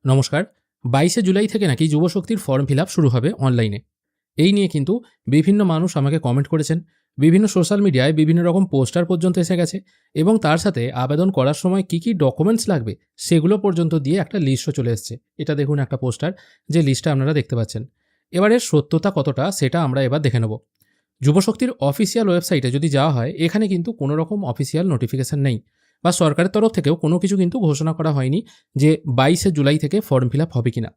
নমস্কার। ২২শে জুলাই থেকে নাকি যুবশক্তির ফর্ম ফিল আপ শুরু হবে অনলাইনে। এই নিয়ে কিন্তু বিভিন্ন মানুষ আমাকে কমেন্ট করেছেন। বিভিন্ন সোশ্যাল মিডিয়ায় বিভিন্ন রকম পোস্টার পর্যন্ত এসে গেছে এবং তার সাথে আবেদন করার সময় কী, কী ডকুমেন্টস লাগবে সেগুলো পর্যন্ত দিয়ে একটা লিস্টও চলে এসছে। এটা দেখুন একটা পোস্টার, যে লিস্টটা আপনারা দেখতে পাচ্ছেন। এবারে সত্যতা কতটা সেটা আমরা এবার দেখে নেব। যুবশক্তির অফিসিয়াল ওয়েবসাইটে যদি যাওয়া হয়, এখানে কিন্তু কোনো রকম অফিসিয়াল নোটিফিকেশন নেই বা সরকারের তরফ থেকেও কোনো কিছু কিন্তু ঘোষণা করা হয়নি যে ২২শে জুলাই থেকে ফর্ম ফিল আপ হবে কিনা।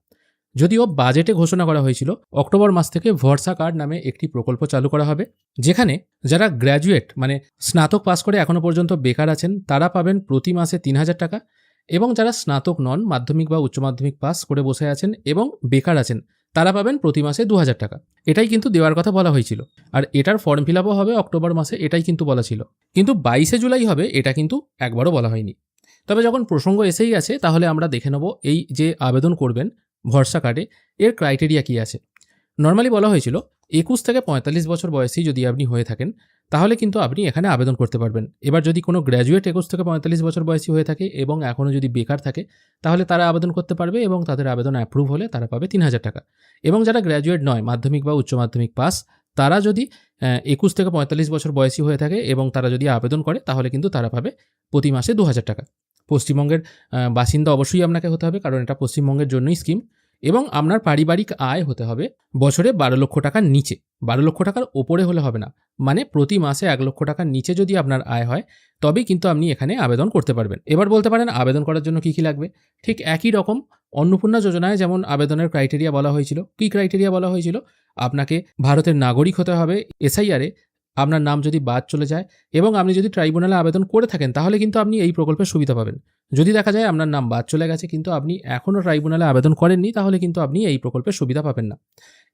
যদিও বাজেটে ঘোষণা করা হয়েছিল অক্টোবর মাস থেকে ভরসা কার্ড নামে একটি প্রকল্প চালু করা হবে, যেখানে যারা গ্র্যাজুয়েট মানে স্নাতক পাস করে এখনও পর্যন্ত বেকার আছেন তারা পাবেন প্রতি মাসে ৩,০০০ টাকা, এবং যারা স্নাতক নন, মাধ্যমিক বা উচ্চ মাধ্যমিক পাস করে বসে আছেন এবং বেকার আছেন, তারা পাবেন প্রতি মাসে ২,০০০ টাকা। এটাই কিন্তু দেওয়ার কথা বলা হয়েছিল। আর এটার ফর্ম ফিল আপও হবে অক্টোবর মাসে, এটাই কিন্তু বলা ছিল। কিন্তু ২২শে জুলাই হবে এটা কিন্তু একবারও বলা হয়নি। তবে যখন প্রসঙ্গ এসেই গেছে, তাহলে আমরা দেখে নেব এই যে আবেদন করবেন ভরসা কার্ডে, এর ক্রাইটেরিয়া কী আছে। নর্মালি বলা হয়েছিল ২১ থেকে ৪৫ বছর বয়সী যদি আপনি হয়ে থাকেন, তাহলে কিন্তু আপনি এখানে আবেদন করতে পারবেন। এবার যদি কোনো গ্র্যাজুয়েট ২১ থেকে ৪৫ বছর বয়সী হয়ে থাকে এবং এখনও যদি বেকার থাকে, তাহলে তারা আবেদন করতে পারবে এবং তাদের আবেদন অ্যাপ্রুভ হলে তারা পাবে ৩,০০০ টাকা। এবং যারা গ্র্যাজুয়েট নয়, মাধ্যমিক বা উচ্চ মাধ্যমিক পাস, তারা যদি ২১ থেকে ৪৫ বছর বয়সী হয়ে থাকে এবং তারা যদি আবেদন করে, তাহলে কিন্তু তারা পাবে প্রতি মাসে ২,০০০ টাকা। পশ্চিমবঙ্গের বাসিন্দা অবশ্যই আপনাকে হতে হবে, কারণ এটা পশ্চিমবঙ্গের জন্যই স্কিম। এবং আপনার পারিবারিক আয় হতে হবে বছরে ১২ লক্ষ টাকার নিচে। ১২ লক্ষ টাকার ওপরে হলে হবে না। মানে প্রতি মাসে ১ লক্ষ টাকার নিচে যদি আপনার আয় হয়, তবেই কিন্তু আপনি এখানে আবেদন করতে পারবেন। এবার বলতে পারেন আবেদন করার জন্য কী কী লাগবে। ঠিক একই রকম অন্নপূর্ণা যোজনায় যেমন আবেদনের ক্রাইটেরিয়া বলা হয়েছিল। কী ক্রাইটেরিয়া বলা হয়েছিল? আপনাকে ভারতের নাগরিক হতে হবে। এসআইআরে আপনার নাম যদি বাদ চলে যায় এবং আপনি যদি ট্রাইব্যুনালে আবেদন করে থাকেন, তাহলে কিন্তু আপনি এই প্রকল্পের সুবিধা পাবেন। যদি দেখা যায় আপনার নাম বাদ চলে গেছে কিন্তু আপনি এখনও ট্রাইব্যুনালে আবেদন করেননি, তাহলে কিন্তু আপনি এই প্রকল্পের সুবিধা পাবেন না।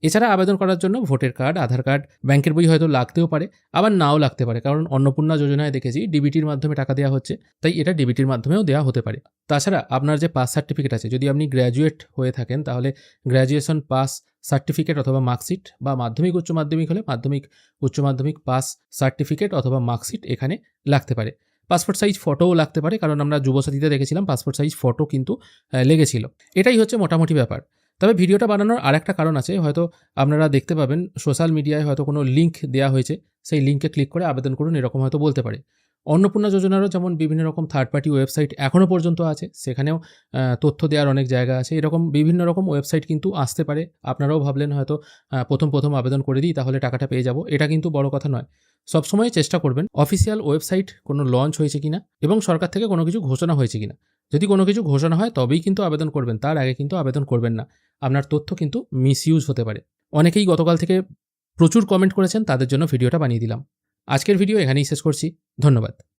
এছাড়া আবেদন করার জন্য ভোটার কার্ড, আধার কার্ড, ব্যাংকের বই হয়তো লাগতেও পারে, আবার নাও লাগতে পারে, কারণ অন্নপূর্ণা যোজনায় দেখেছি ডিবিটির মাধ্যমে টাকা দেওয়া হচ্ছে, তাই এটা ডিবিটির মাধ্যমেও দেওয়া হতে পারে। তাছাড়া আপনার যে পাস সার্টিফিকেট আছে, যদি আপনি গ্র্যাজুয়েট হয়ে থাকেন তাহলে গ্র্যাজুয়েশন পাস সার্টিফিকেট অথবা মার্কশিট, বা মাধ্যমিক উচ্চ মাধ্যমিক হলে মাধ্যমিক উচ্চ মাধ্যমিক পাস সার্টিফিকেট অথবা মার্কশিট এখানে লাগতে পারে। পাসপোর্ট সাইজ ফটোও লাগতে পারে, কারণ আমরা যুবসাথীতে দেখেছিলাম পাসপোর্ট সাইজ ফটো কিন্তু লেগেছিল। এটাই হচ্ছে মোটামুটি ব্যাপার। তবে ভিডিওটা বানানোর আরেকটা কারণ আছে, হয়তো আপনারা দেখতে পাবেন সোশ্যাল মিডিয়ায় হয়তো কোনো লিঙ্ক দেওয়া হয়েছে, সেই লিঙ্কে ক্লিক করে আবেদন করুন, এরকম হয়তো বলতে পারে। অন্নপূর্ণা যোজনারও যেমন বিভিন্ন রকম থার্ড পার্টি ওয়েবসাইট এখনও পর্যন্ত আছে, সেখানেও তথ্য দেওয়ার অনেক জায়গা আছে। এরকম বিভিন্ন রকম ওয়েবসাইট কিন্তু আসতে পারে। আপনারাও ভাবলেন হয়তো প্রথম আবেদন করে দিই, তাহলে টাকাটা পেয়ে যাব। এটা কিন্তু বড় কথা নয়। সবসময় চেষ্টা করবেন অফিসিয়াল ওয়েবসাইট কোনো লঞ্চ হয়েছে কিনা এবং সরকার থেকে কোনো কিছু ঘোষণা হয়েছে কিনা। যদি কোনো কিছু ঘোষণা হয় তবেই কিন্তু আবেদন করবেন, তার আগে কিন্তু আবেদন করবেন না। আপনার তথ্য কিন্তু মিসইউজ হতে পারে। অনেকেই গতকাল থেকে প্রচুর কমেন্ট করেছেন, তাদের জন্য ভিডিওটা বানিয়ে দিলাম। আজকের ভিডিও এখানেই শেষ করছি। ধন্যবাদ।